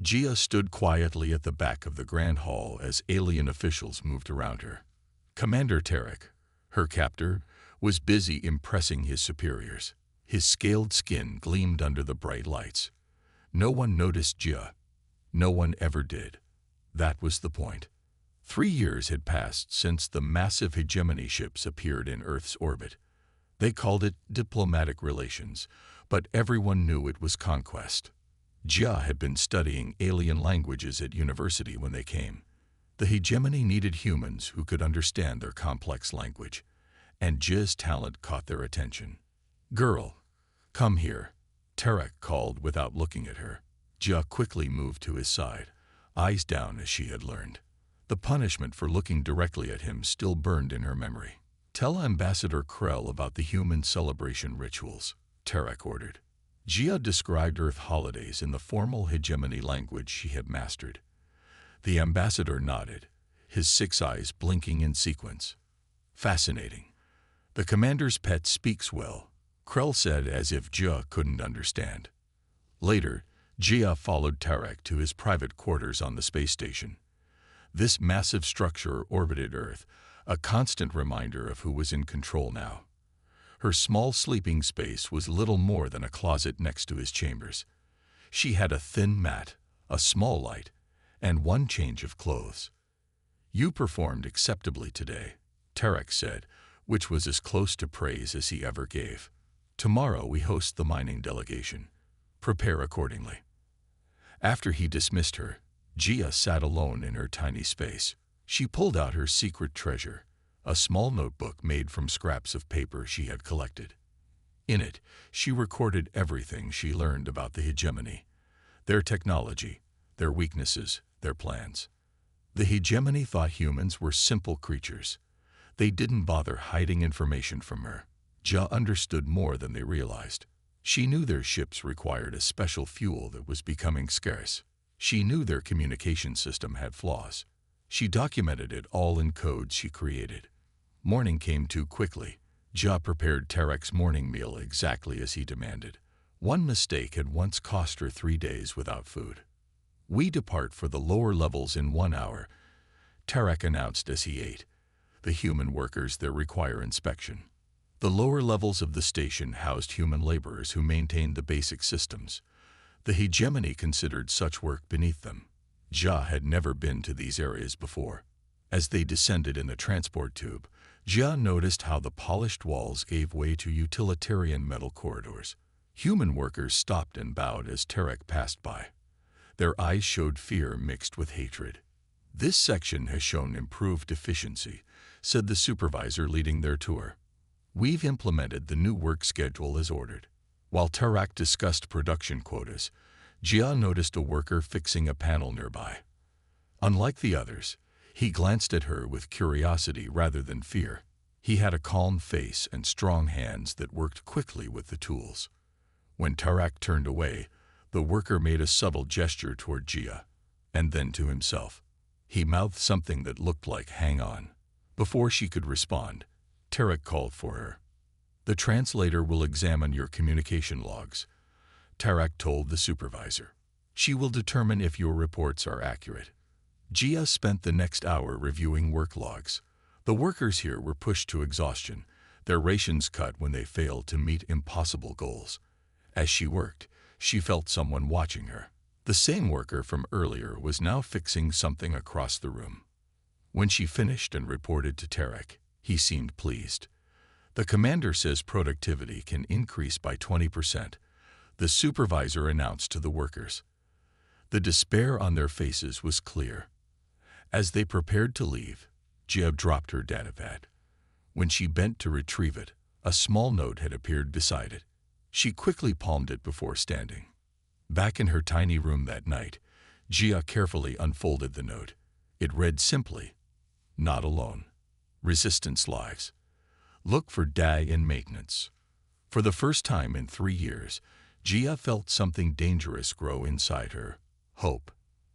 Gia stood quietly at the back of the Grand Hall as alien officials moved around her. Commander Tyrant, her captor, was busy impressing his superiors. His scaled skin gleamed under the bright lights. No one noticed Gia. No one ever did. That was the point. 3 years had passed since the massive hegemony ships appeared in Earth's orbit. They called it diplomatic relations, but everyone knew it was conquest. Gia had been studying alien languages at university when they came. The hegemony needed humans who could understand their complex language, and Jia's talent caught their attention. "Girl, come here," Tyrant called without looking at her. Jia quickly moved to his side, eyes down as she had learned. The punishment for looking directly at him still burned in her memory. "Tell Ambassador Krell about the human celebration rituals," Tyrant ordered. Jia described Earth holidays in the formal hegemony language she had mastered. The ambassador nodded, his 6 eyes blinking in sequence. "Fascinating. The commander's pet speaks well," Krell said as if Jia couldn't understand. Later, Jia followed Tyrant to his private quarters on the space station. This massive structure orbited Earth, a constant reminder of who was in control now. Her small sleeping space was little more than a closet next to his chambers. She had a thin mat, a small light, and 1 change of clothes. "You performed acceptably today," Tyrant said, which was as close to praise as he ever gave. "Tomorrow we host the mining delegation. Prepare accordingly." After he dismissed her, Jia sat alone in her tiny space. She pulled out her secret treasure, a small notebook made from scraps of paper she had collected. In it, she recorded everything she learned about the hegemony, their technology, their weaknesses, their plans. The hegemony thought humans were simple creatures. They didn't bother hiding information from her. Jia understood more than they realized. She knew their ships required a special fuel that was becoming scarce. She knew their communication system had flaws. She documented it all in codes she created. Morning came too quickly. Jia prepared Tyrant's morning meal exactly as he demanded. One mistake had once cost her 3 days without food. "We depart for the lower levels in 1 hour," Tyrant announced as he ate. "The human workers there require inspection." The lower levels of the station housed human laborers who maintained the basic systems. The hegemony considered such work beneath them. Jia had never been to these areas before. As they descended in the transport tube, Jia noticed how the polished walls gave way to utilitarian metal corridors. Human workers stopped and bowed as Tyrant passed by. Their eyes showed fear mixed with hatred. "This section has shown improved efficiency," said the supervisor leading their tour. "We've implemented the new work schedule as ordered." While Tyrant discussed production quotas, Jia noticed a worker fixing a panel nearby. Unlike the others, he glanced at her with curiosity rather than fear. He had a calm face and strong hands that worked quickly with the tools. When Tyrant turned away, the worker made a subtle gesture toward Jia, and then to himself. He mouthed something that looked like "hang on." Before she could respond, Tyrant called for her. "The translator will examine your communication logs," Tyrant told the supervisor. "She will determine if your reports are accurate." Jia spent the next hour reviewing work logs. The workers here were pushed to exhaustion, their rations cut when they failed to meet impossible goals. As she worked, she felt someone watching her. The same worker from earlier was now fixing something across the room. When she finished and reported to Tyrant, he seemed pleased. "The commander says productivity can increase by 20%, the supervisor announced to the workers. The despair on their faces was clear. As they prepared to leave, Jia dropped her datapad. When she bent to retrieve it, a small note had appeared beside it. She quickly palmed it before standing. Back in her tiny room that night, Jia carefully unfolded the note. It read simply, "Not alone. Resistance lives. Look for Dai in maintenance." For the first time in 3 years, Jia felt something dangerous grow inside her. Hope.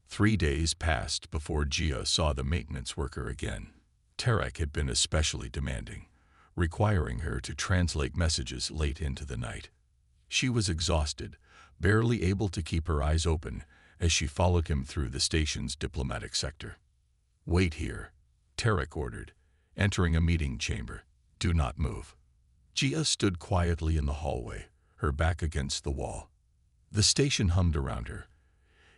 3 days passed before Jia saw the maintenance worker again. Tyrant had been especially demanding, requiring her to translate messages late into the night. She was exhausted, barely able to keep her eyes open, as she followed him through the station's diplomatic sector. "Wait here," Tyrant ordered, entering a meeting chamber. "Do not move." Gia stood quietly in the hallway, her back against the wall. The station hummed around her,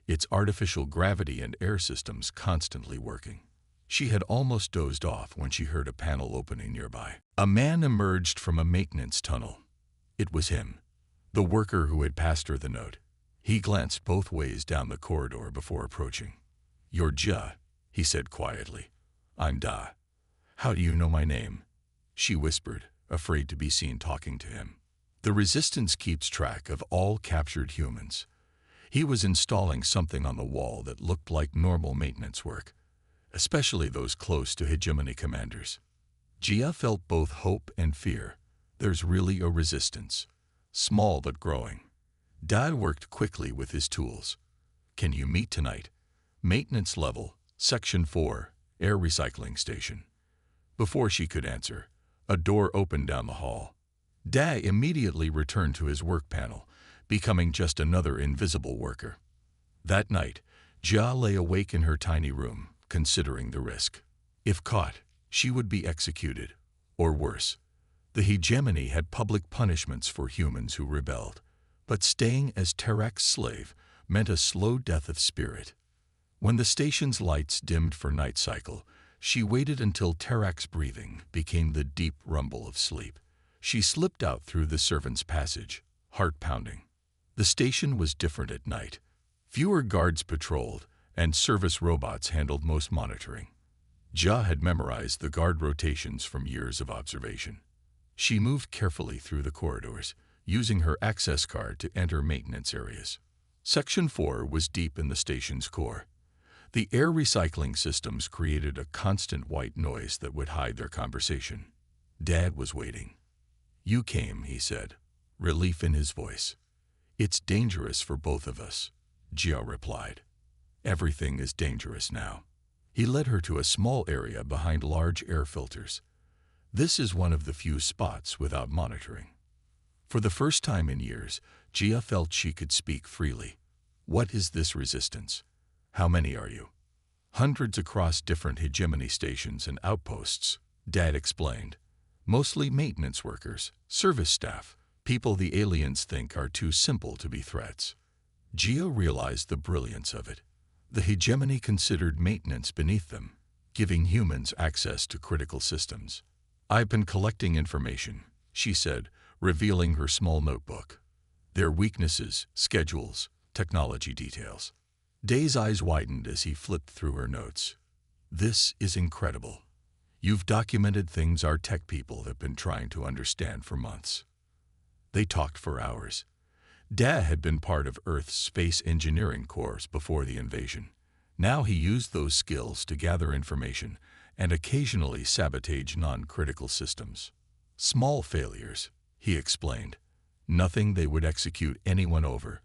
its artificial gravity and air systems constantly working. She had almost dozed off when she heard a panel opening nearby. A man emerged from a maintenance tunnel. It was him, the worker who had passed her the note. He glanced both ways down the corridor before approaching. "You're Ja," he said quietly. "I'm Da. How do you know my name?" she whispered, afraid to be seen talking to him. "The Resistance keeps track of all captured humans." He was installing something on the wall that looked like normal maintenance work, especially those close to hegemony commanders. Gia felt both hope and fear. There's really a resistance, small but growing. Dad worked quickly with his tools. "Can you meet tonight? Maintenance level, Section 4, air recycling station." Before she could answer, a door opened down the hall. Dad immediately returned to his work panel, becoming just another invisible worker. That night, Ja lay awake in her tiny room, considering the risk. If caught, she would be executed, or worse. The hegemony had public punishments for humans who rebelled, but staying as Tarak's slave meant a slow death of spirit. When the station's lights dimmed for night cycle, she waited until Tarak's breathing became the deep rumble of sleep. She slipped out through the servants' passage, heart pounding. The station was different at night. Fewer guards patrolled, and service robots handled most monitoring. Ja had memorized the guard rotations from years of observation. She moved carefully through the corridors, using her access card to enter maintenance areas. Section 4 was deep in the station's core. The air recycling systems created a constant white noise that would hide their conversation. Dad was waiting. "You came," he said, relief in his voice. "It's dangerous for both of us," Gia replied. "Everything is dangerous now." He led her to a small area behind large air filters. This is one of the few spots without monitoring. For the first time in years, Gia felt she could speak freely. "What is this resistance? How many are you?" "Hundreds across different hegemony stations and outposts," Dad explained. "Mostly maintenance workers, service staff, people the aliens think are too simple to be threats." Gia realized the brilliance of it. The hegemony considered maintenance beneath them, giving humans access to critical systems. "I've been collecting information," she said, revealing her small notebook. "Their weaknesses, schedules, technology details." Day's eyes widened as he flipped through her notes. "This is incredible. You've documented things our tech people have been trying to understand for months." They talked for hours. Dad had been part of Earth's space engineering corps before the invasion. Now he used those skills to gather information and occasionally sabotage non-critical systems. "Small failures," he explained. "Nothing they would execute anyone over,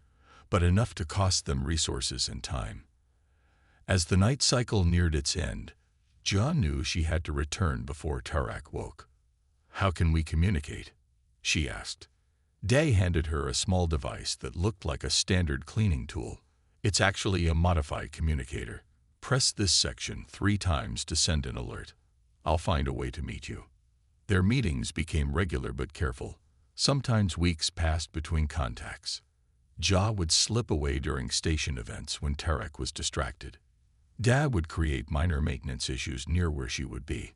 but enough to cost them resources and time." As the night cycle neared its end, John knew she had to return before Tarak woke. "How can we communicate?" she asked. Day handed her a small device that looked like a standard cleaning tool. "It's actually a modified communicator. Press this section 3 times to send an alert. I'll find a way to meet you." Their meetings became regular but careful. Sometimes weeks passed between contacts. Ja would slip away during station events when Tarak was distracted. Dad would create minor maintenance issues near where she would be.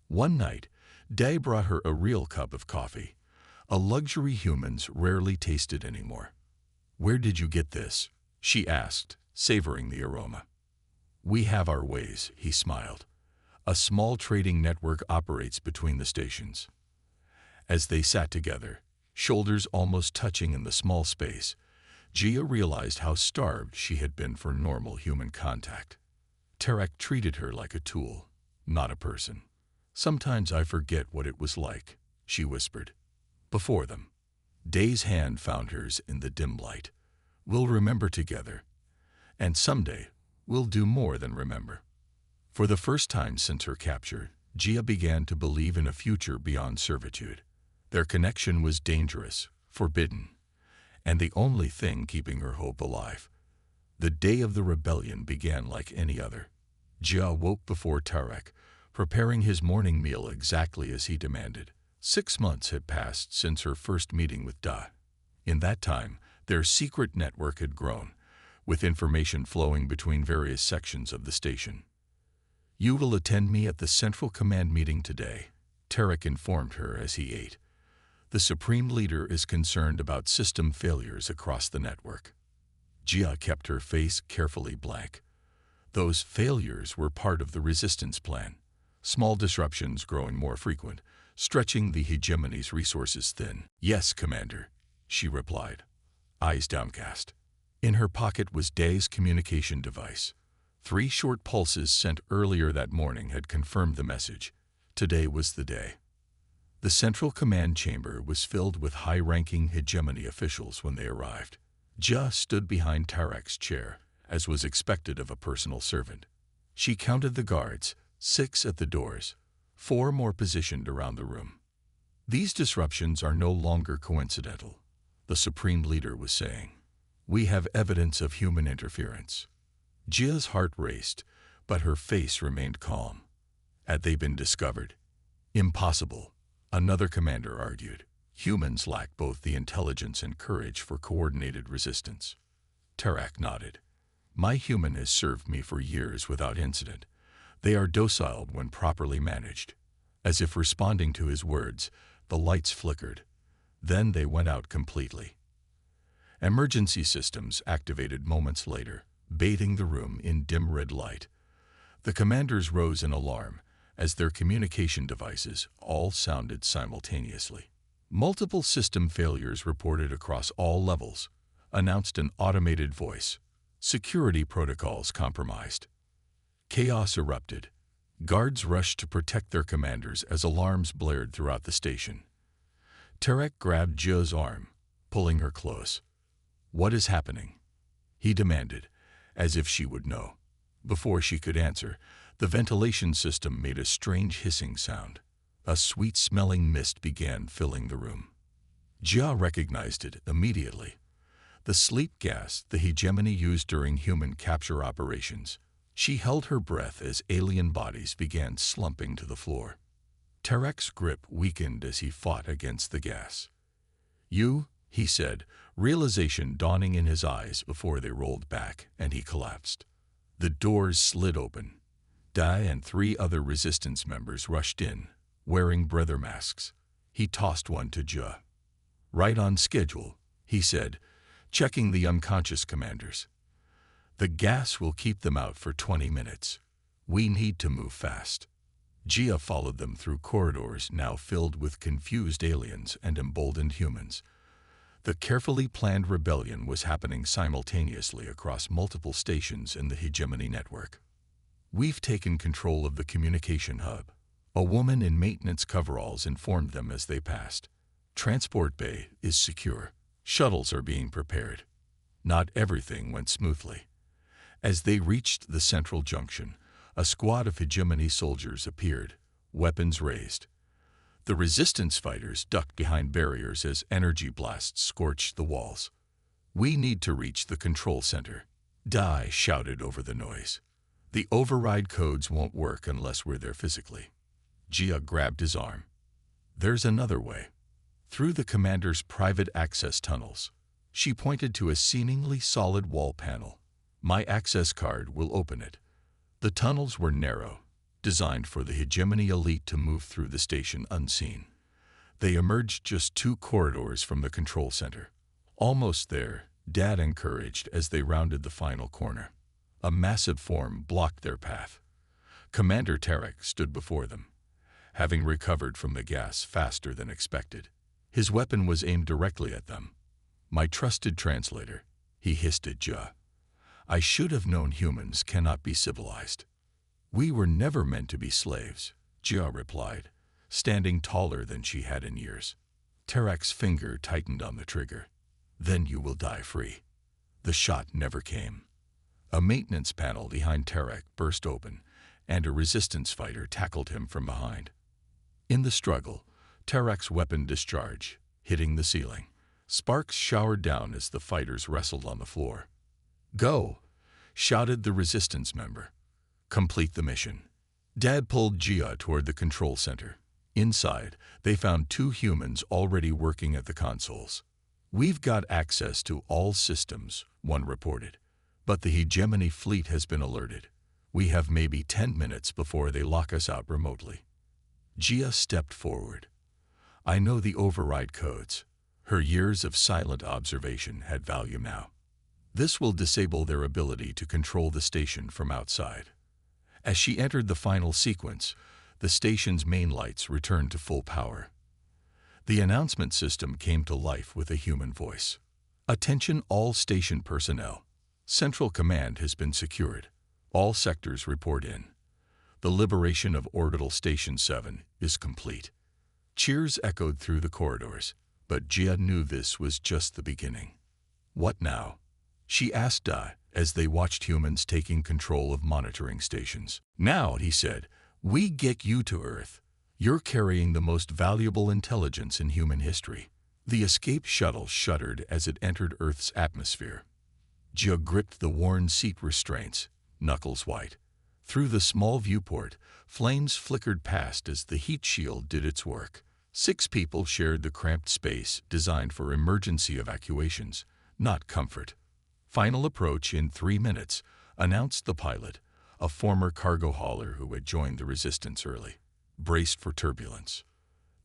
One night, Day brought her a real cup of coffee, a luxury humans rarely tasted anymore. "Where did you get this?" she asked, savoring the aroma. "We have our ways," he smiled. "A small trading network operates between the stations." As they sat together, shoulders almost touching in the small space, Gia realized how starved she had been for normal human contact. Tarak treated her like a tool, not a person. "Sometimes I forget what it was like," she whispered. Before them, Day's hand found hers in the dim light. "We'll remember together. And someday, we'll do more than remember." For the first time since her capture, Gia began to believe in a future beyond servitude. Their connection was dangerous, forbidden, and the only thing keeping her hope alive. The day of the rebellion began like any other. Jia woke before Tyrant, preparing his morning meal exactly as he demanded. 6 months had passed since her first meeting with Da. In that time, their secret network had grown, with information flowing between various sections of the station. "You will attend me at the Central Command meeting today," Tyrant informed her as he ate. "The Supreme Leader is concerned about system failures across the network." Jia kept her face carefully blank. Those failures were part of the resistance plan, small disruptions growing more frequent, stretching the hegemony's resources thin. "Yes, Commander," she replied, eyes downcast. In her pocket was Day's communication device. 3 short pulses sent earlier that morning had confirmed the message. Today was the day. The Central Command chamber was filled with high-ranking hegemony officials when they arrived. Jia stood behind Tyrant's chair, as was expected of a personal servant. She counted the guards, 6 at the doors, 4 more positioned around the room. "These disruptions are no longer coincidental," the Supreme Leader was saying. "We have evidence of human interference." Jia's heart raced, but her face remained calm. Had they been discovered? Impossible, another commander argued. Humans lack both the intelligence and courage for coordinated resistance. Tyrant nodded. "My human has served me for years without incident. They are docile when properly managed." As if responding to his words, the lights flickered. Then they went out completely. Emergency systems activated moments later, bathing the room in dim red light. The commanders rose in alarm as their communication devices all sounded simultaneously. "Multiple system failures reported across all levels," announced an automated voice. "Security protocols compromised." Chaos erupted. Guards rushed to protect their commanders as alarms blared throughout the station. Tyrant grabbed Jia's arm, pulling her close. "What is happening?" he demanded, as if she would know. Before she could answer, the ventilation system made a strange hissing sound. A sweet-smelling mist began filling the room. Jia recognized it immediately. The sleep gas the hegemony used during human capture operations. She held her breath as alien bodies began slumping to the floor. Tyrant's grip weakened as he fought against the gas. "You," he said, realization dawning in his eyes before they rolled back, and he collapsed. The doors slid open. Dai and 3 other resistance members rushed in, wearing breather masks. He tossed one to Jia. "Right on schedule," he said, checking the unconscious commanders. "The gas will keep them out for 20 minutes. We need to move fast." Jia followed them through corridors now filled with confused aliens and emboldened humans. The carefully planned rebellion was happening simultaneously across multiple stations in the hegemony network. "We've taken control of the communication hub," a woman in maintenance coveralls informed them as they passed. "Transport bay is secure. Shuttles are being prepared." Not everything went smoothly. As they reached the central junction, a squad of hegemony soldiers appeared, weapons raised. The resistance fighters ducked behind barriers as energy blasts scorched the walls. "We need to reach the control center," Dai shouted over the noise. "The override codes won't work unless we're there physically." Jia grabbed his arm. "There's another way. Through the commander's private access tunnels." She pointed to a seemingly solid wall panel. "My access card will open it." The tunnels were narrow, designed for the hegemony elite to move through the station unseen. They emerged just 2 corridors from the control center. Almost there, Dad encouraged as they rounded the final corner. A massive form blocked their path. Commander Tyrant stood before them, having recovered from the gas faster than expected. His weapon was aimed directly at them. "My trusted translator," he hissed at Jia. "I should have known humans cannot be civilized." "We were never meant to be slaves," Jia replied, standing taller than she had in years. Tyrant's finger tightened on the trigger. "Then you will die free." The shot never came. A maintenance panel behind Tyrant burst open, and a resistance fighter tackled him from behind. In the struggle, Tyrant's weapon discharged, hitting the ceiling. Sparks showered down as the fighters wrestled on the floor. "Go!" shouted the resistance member. Complete the mission. Dad pulled Gia toward the control center. Inside, they found two humans already working at the consoles. We've got access to all systems, one reported, but the hegemony fleet has been alerted. We have maybe 10 minutes before they lock us out remotely. Gia stepped forward. I know the override codes. Her years of silent observation had value now. This will disable their ability to control the station from outside. As she entered the final sequence, the station's main lights returned to full power. The announcement system came to life with a human voice. Attention all station personnel. Central command has been secured. All sectors report in. The liberation of Orbital Station 7 is complete. Cheers echoed through the corridors, but Gia knew this was just the beginning. What now? She asked as they watched humans taking control of monitoring stations. Now, he said, we get you to Earth. You're carrying the most valuable intelligence in human history. The escape shuttle shuddered as it entered Earth's atmosphere. Gia gripped the worn seat restraints, knuckles white. Through the small viewport, flames flickered past as the heat shield did its work. 6 people shared the cramped space designed for emergency evacuations, not comfort. Final approach in 3 minutes, announced the pilot, a former cargo hauler who had joined the resistance early. Braced for turbulence.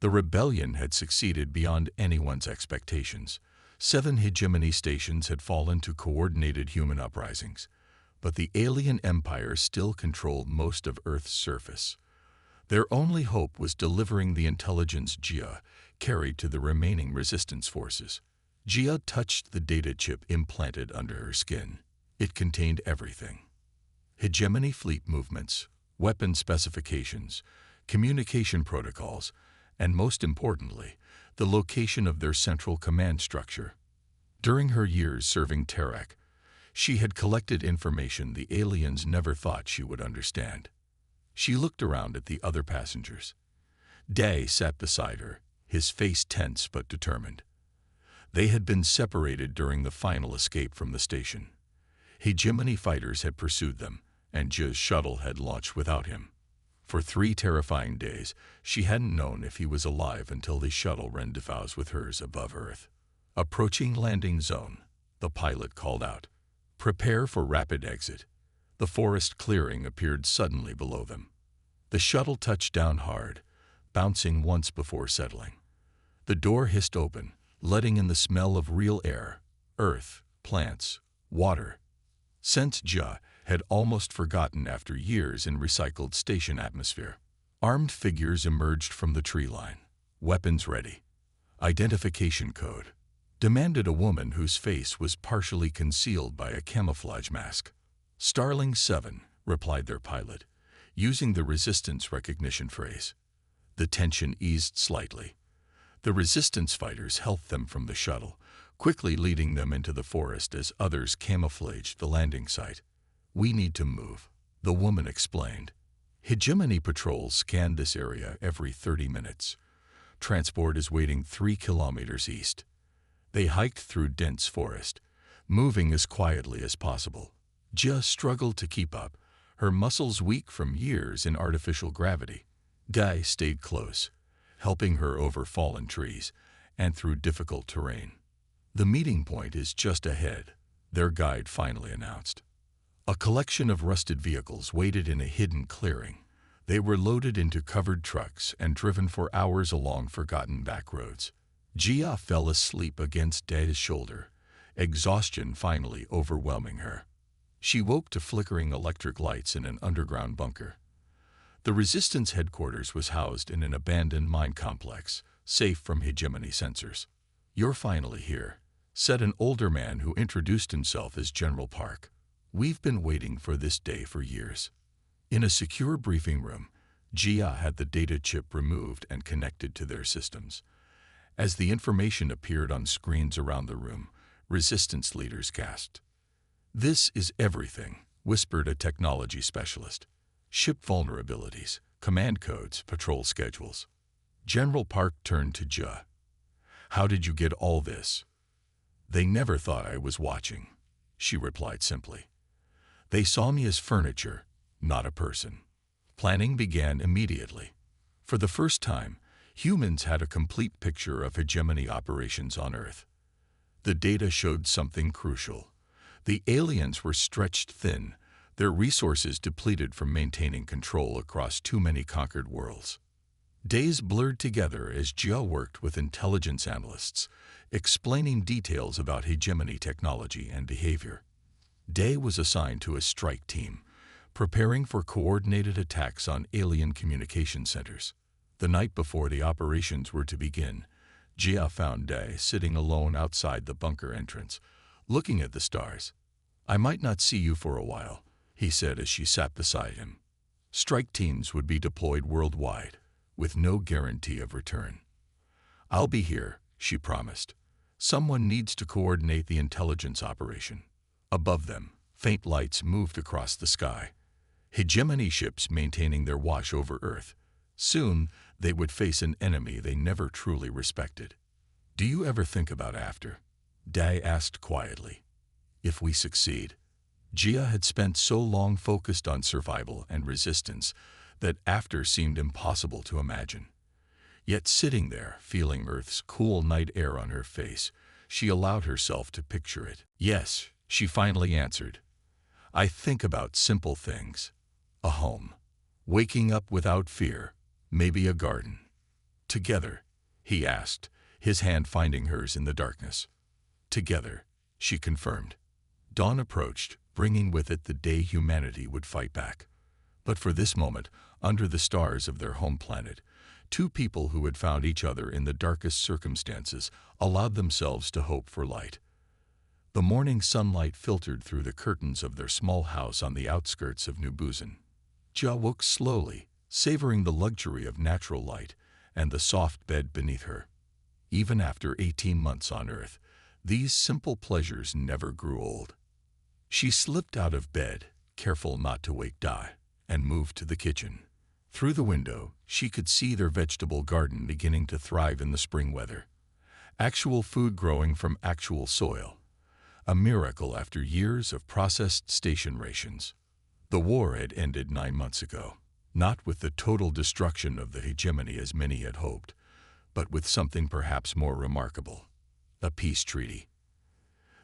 The rebellion had succeeded beyond anyone's expectations. 7 hegemony stations had fallen to coordinated human uprisings, but the alien empire still controlled most of Earth's surface. Their only hope was delivering the intelligence Gia carried to the remaining resistance forces. Gia touched the data chip implanted under her skin. It contained everything. Hegemony fleet movements, weapon specifications, communication protocols, and most importantly, the location of their central command structure. During her years serving Tyrant, she had collected information the aliens never thought she would understand. She looked around at the other passengers. Day sat beside her, his face tense but determined. They had been separated during the final escape from the station. Hegemony fighters had pursued them, and Jia's shuttle had launched without him. For 3 terrifying days, she hadn't known if he was alive until the shuttle rendezvoused with hers above Earth. Approaching landing zone, the pilot called out. Prepare for rapid exit. The forest clearing appeared suddenly below them. The shuttle touched down hard, bouncing once before settling. The door hissed open, letting in the smell of real air, earth, plants, water. Scents Jia had almost forgotten after years in recycled station atmosphere. Armed figures emerged from the tree line, weapons ready. Identification code. Demanded a woman whose face was partially concealed by a camouflage mask. Starling 7, replied their pilot, using the resistance recognition phrase. The tension eased slightly. The resistance fighters helped them from the shuttle, quickly leading them into the forest as others camouflaged the landing site. We need to move, the woman explained. Hegemony patrols scanned this area every 30 minutes. Transport is waiting 3 kilometers east. They hiked through dense forest, moving as quietly as possible. Jia struggled to keep up, her muscles weak from years in artificial gravity. Guy stayed close, helping her over fallen trees and through difficult terrain. The meeting point is just ahead, their guide finally announced. A collection of rusted vehicles waited in a hidden clearing. They were loaded into covered trucks and driven for hours along forgotten back roads. Jia fell asleep against Da's shoulder, exhaustion finally overwhelming her. She woke to flickering electric lights in an underground bunker. The resistance headquarters was housed in an abandoned mine complex, safe from hegemony sensors. You're finally here, said an older man who introduced himself as General Park. We've been waiting for this day for years. In a secure briefing room, Jia had the data chip removed and connected to their systems. As the information appeared on screens around the room, resistance leaders gasped. This is everything, whispered a technology specialist. Ship vulnerabilities, command codes, patrol schedules. General Park turned to Jia. How did you get all this? They never thought I was watching, she replied simply. They saw me as furniture, not a person. Planning began immediately. For the first time, humans had a complete picture of hegemony operations on Earth. The data showed something crucial. The aliens were stretched thin, their resources depleted from maintaining control across too many conquered worlds. Days blurred together as Jia worked with intelligence analysts, explaining details about hegemony technology and behavior. Day was assigned to a strike team, preparing for coordinated attacks on alien communication centers. The night before the operations were to begin, Jia found Day sitting alone outside the bunker entrance, looking at the stars. "I might not see you for a while," he said as she sat beside him. Strike teams would be deployed worldwide, with no guarantee of return. "I'll be here," she promised. "Someone needs to coordinate the intelligence operation." Above them, faint lights moved across the sky. Hegemony ships maintaining their watch over Earth. Soon, they would face an enemy they never truly respected. "Do you ever think about after?" Day asked quietly. "If we succeed?" Jia had spent so long focused on survival and resistance that after seemed impossible to imagine. Yet sitting there, feeling Earth's cool night air on her face, she allowed herself to picture it. "Yes," she finally answered. "I think about simple things. A home. Waking up without fear. Maybe a garden." "Together?" he asked, his hand finding hers in the darkness. "Together," she confirmed. Dawn approached, bringing with it the day humanity would fight back. But for this moment, under the stars of their home planet, two people who had found each other in the darkest circumstances allowed themselves to hope for light. The morning sunlight filtered through the curtains of their small house on the outskirts of New Busan. Jia woke slowly, savoring the luxury of natural light and the soft bed beneath her. Even after 18 months on Earth, these simple pleasures never grew old. She slipped out of bed, careful not to wake Dai, and moved to the kitchen. Through the window, she could see their vegetable garden beginning to thrive in the spring weather. Actual food growing from actual soil. A miracle after years of processed station rations. The war had ended 9 months ago, not with the total destruction of the hegemony as many had hoped, but with something perhaps more remarkable: a peace treaty.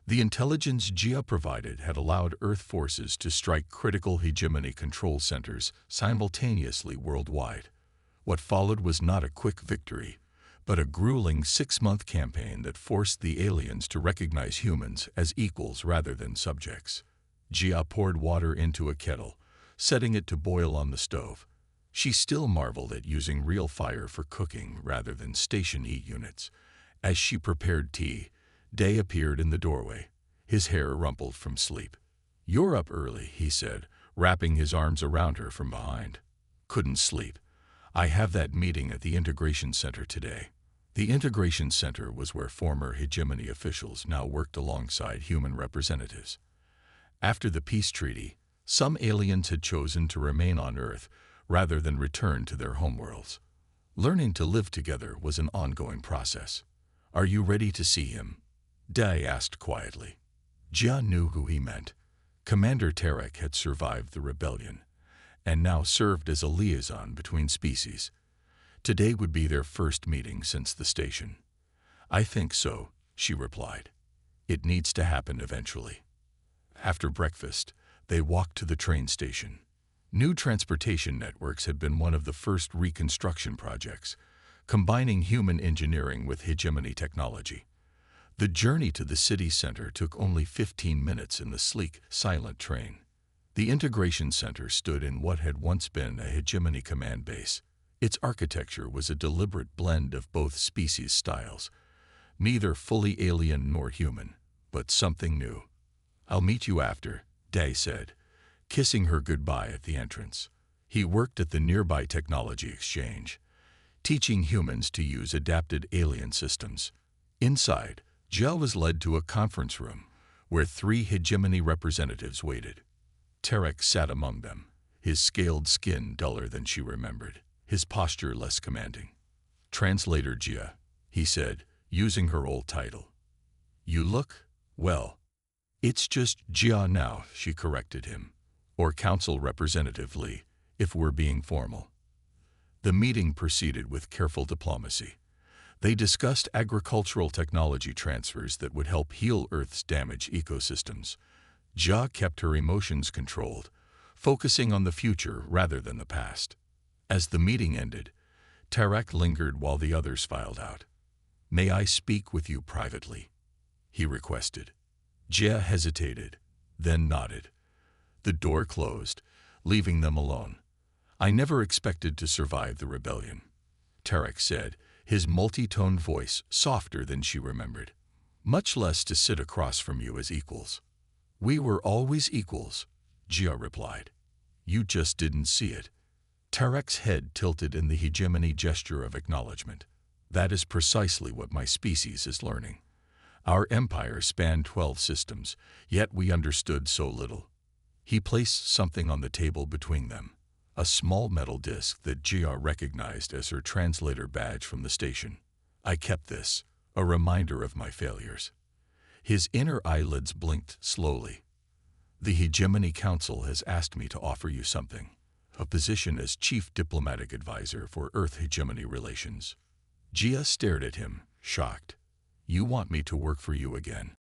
The intelligence Jia provided had allowed Earth forces to strike critical hegemony control centers simultaneously worldwide. What followed was not a quick victory, but a grueling 6-month campaign that forced the aliens to recognize humans as equals rather than subjects. Jia poured water into a kettle, setting it to boil on the stove. She still marveled at using real fire for cooking rather than station heat units. As she prepared tea, Day appeared in the doorway, his hair rumpled from sleep. "You're up early," he said, wrapping his arms around her from behind. "Couldn't sleep. I have that meeting at the Integration Center today." The Integration Center was where former hegemony officials now worked alongside human representatives. After the peace treaty, some aliens had chosen to remain on Earth rather than return to their homeworlds. Learning to live together was an ongoing process. "Are you ready to see him?" Day asked quietly. Jia knew who he meant. Commander Tyrant had survived the rebellion, and now served as a liaison between species. Today would be their first meeting since the station. "I think so," she replied. "It needs to happen eventually." After breakfast, they walked to the train station. New transportation networks had been one of the first reconstruction projects, combining human engineering with hegemony technology. The journey to the city center took only 15 minutes in the sleek, silent train. The Integration Center stood in what had once been a hegemony command base. Its architecture was a deliberate blend of both species styles, neither fully alien nor human, but something new. "I'll meet you after," Day said, kissing her goodbye at the entrance. He worked at the nearby technology exchange, teaching humans to use adapted alien systems. Inside, Jia was led to a conference room where 3 hegemony representatives waited. Tyrant sat among them, his scaled skin duller than she remembered, his posture less commanding. "Translator Jia," he said, using her old title. "You look, well." It's just Jia now, she corrected him. Or council representative Li, if we're being formal. The meeting proceeded with careful diplomacy. They discussed agricultural technology transfers that would help heal Earth's damaged ecosystems. Jia kept her emotions controlled, focusing on the future rather than the past. As the meeting ended, Tyrant lingered while the others filed out. "May I speak with you privately?" he requested. Jia hesitated, then nodded. The door closed, leaving them alone. "I never expected to survive the rebellion," Tyrant said, his multi-toned voice softer than she remembered. "Much less to sit across from you as equals." "We were always equals," Jia replied. "You just didn't see it." Tyrant's head tilted in the hegemony gesture of acknowledgement. "That is precisely what my species is learning. Our empire spanned 12 systems, yet we understood so little." He placed something on the table between them, a small metal disc that Jia recognized as her translator badge from the station. "I kept this, a reminder of my failures." His inner eyelids blinked slowly. "The Hegemony Council has asked me to offer you something, a position as Chief Diplomatic Advisor for Earth Hegemony Relations." Jia stared at him, shocked. "You want me to work for you again?"